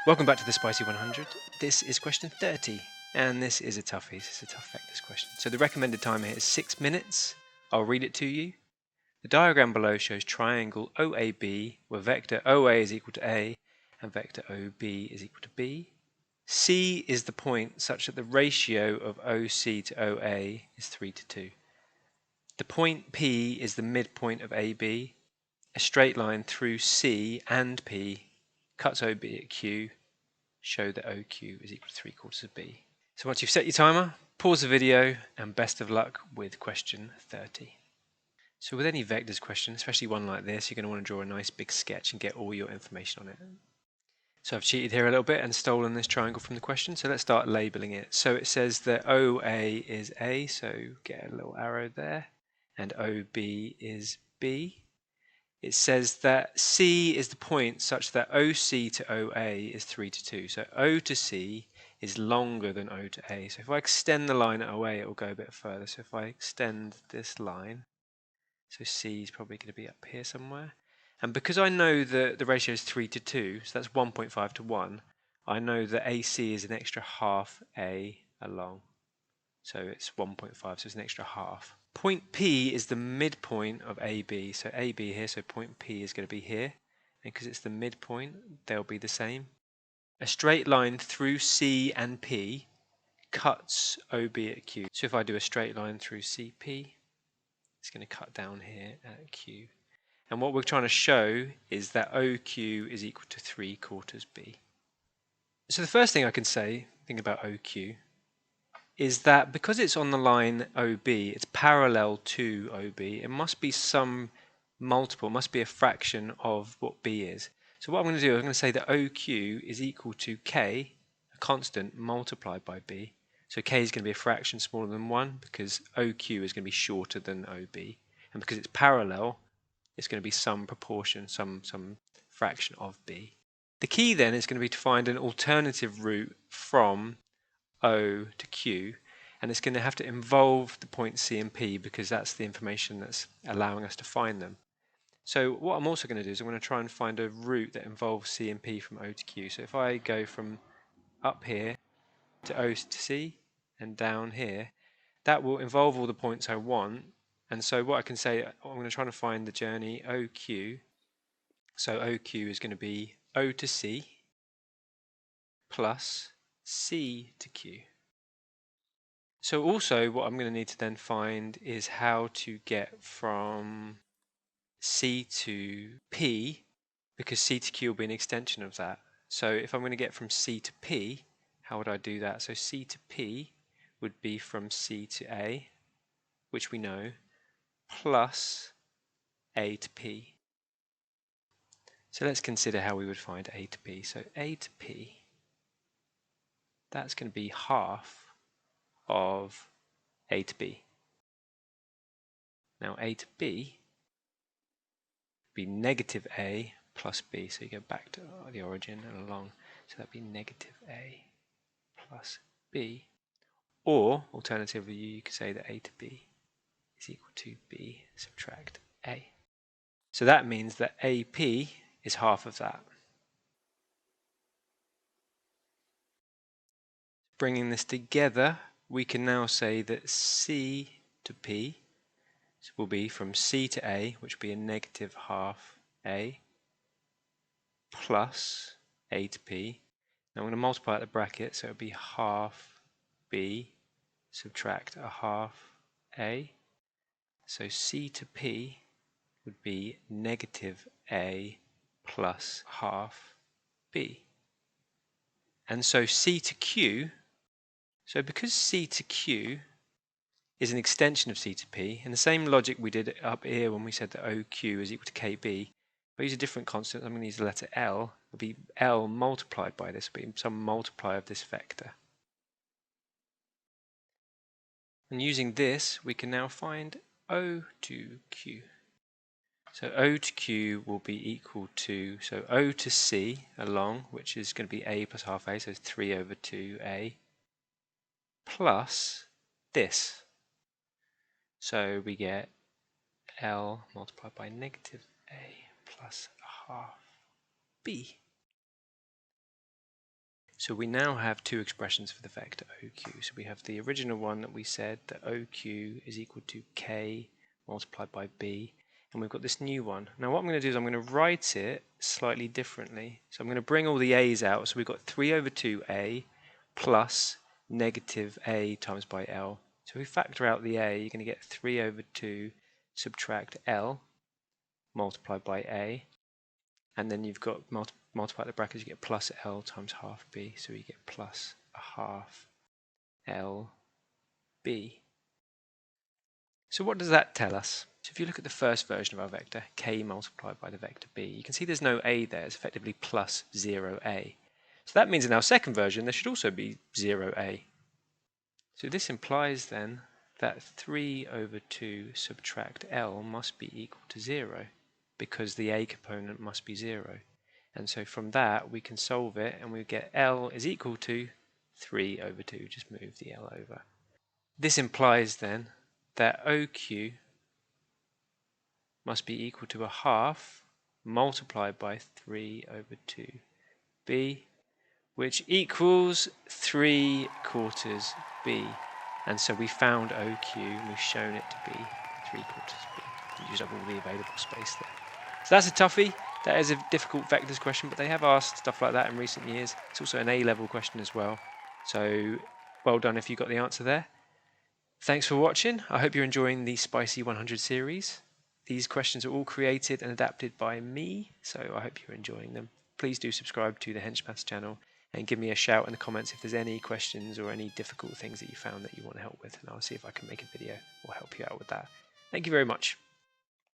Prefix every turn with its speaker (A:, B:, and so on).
A: Welcome back to the Spicy 100. This is question 30, and this is a toughie. This is a tough vectors question. So the recommended timer here is 6 minutes. I'll read it to you. The diagram below shows triangle OAB, where vector OA is equal to A, and vector OB is equal to B. C is the point such that the ratio of OC to OA is 3 to 2. The point P is the midpoint of AB. A straight line through C and P cuts OB at Q. Show that OQ is equal to 3/4 of B. So once you've set your timer, pause the video, and best of luck with question 30. So with any vectors question, especially one like this, you're going to want to draw a nice big sketch and get all your information on it. So I've cheated here a little bit and stolen this triangle from the question, so let's start labeling it. So it says that OA is A, so get a little arrow there, and OB is B. It says that C is the point such that OC to OA is 3 to 2. So O to C is longer than O to A. So if I extend the line at OA, it will go a bit further. So if I extend this line, so C is probably going to be up here somewhere. And because I know that the ratio is 3 to 2, so that's 1.5 to 1, I know that AC is an extra half A along. So it's 1.5, so it's an extra half. Point P is the midpoint of AB. So AB here, so point P is going to be here. And because it's the midpoint, they'll be the same. A straight line through C and P cuts OB at Q. So if I do a straight line through CP, it's going to cut down here at Q. And what we're trying to show is that OQ is equal to 3/4 B. So the first thing I can say, think about OQ, is that because it's on the line OB, it's parallel to OB, it must be some multiple, must be a fraction of what B is. So what I'm going to do, I'm going to say that OQ is equal to K, a constant, multiplied by B. So K is going to be a fraction smaller than 1 because OQ is going to be shorter than OB. And because it's parallel, it's going to be some proportion, some fraction of B. The key then is going to be to find an alternative route from O to Q, and it's going to have to involve the points C and P because that's the information that's allowing us to find them. So what I'm also going to do is I'm going to try and find a route that involves C and P from O to Q. So if I go from up here to O to C and down here, that will involve all the points I want. And so what I can say, I'm going to try to find the journey OQ. So OQ is going to be O to C plus C to Q. So also what I'm going to need to then find is how to get from C to P, because C to Q will be an extension of that. So if I'm going to get from C to P, how would I do that? So C to P would be from C to A, which we know, plus A to P. So let's consider how we would find A to P. So A to P, that's going to be half of A to B. Now A to B would be negative A plus B. So you go back to the origin and along. So that'd be negative A plus B. Or alternatively, you could say that A to B is equal to B subtract A. So that means that AP is half of that. Bringing this together, we can now say that C to P will be from C to A, which will be a negative half A, plus A to P. Now I'm going to multiply out the bracket, so it will be half B subtract a half A. So C to P would be negative A plus half B. And so C to Q, so because C to Q is an extension of C to P, in the same logic we did up here when we said that OQ is equal to KB, if I use a different constant, I'm going to use the letter L, it will be L multiplied by this, will be some multiply of this vector. And using this, we can now find O to Q. So O to Q will be equal to, so O to C along, which is going to be A plus half A, so 3 over 2A, plus this. So we get L multiplied by negative A plus half B. So we now have two expressions for the vector OQ. So we have the original one that we said that OQ is equal to K multiplied by B, and we've got this new one. Now what I'm going to do is I'm going to write it slightly differently. So I'm going to bring all the A's out. So we've got 3 over 2A plus negative A times by L. So if we factor out the A, you're going to get 3 over 2 subtract L multiplied by A, and then you've got multiply the brackets, you get plus L times half B, so you get plus a half L B. So what does that tell us? So if you look at the first version of our vector, K multiplied by the vector B, you can see there's no A there, it's effectively plus 0A. So that means in our second version there should also be 0A. So this implies then that 3 over 2 subtract L must be equal to 0, because the A component must be 0. And so from that we can solve it, and we get L is equal to 3 over 2, just move the L over. This implies then that OQ must be equal to a half multiplied by 3 over 2B, which equals 3/4 B. And so we found OQ, and we've shown it to be 3/4 B. We used up all the available space there. So that's a toughie. That is a difficult vectors question, but they have asked stuff like that in recent years. It's also an A-level question as well. So well done if you got the answer there. Thanks for watching. I hope you're enjoying the Spicy 100 series. These questions are all created and adapted by me, so I hope you're enjoying them. Please do subscribe to the Hench Maths channel and give me a shout in the comments if there's any questions or any difficult things that you found that you want help with, and I'll see if I can make a video or help you out with that. Thank you very much.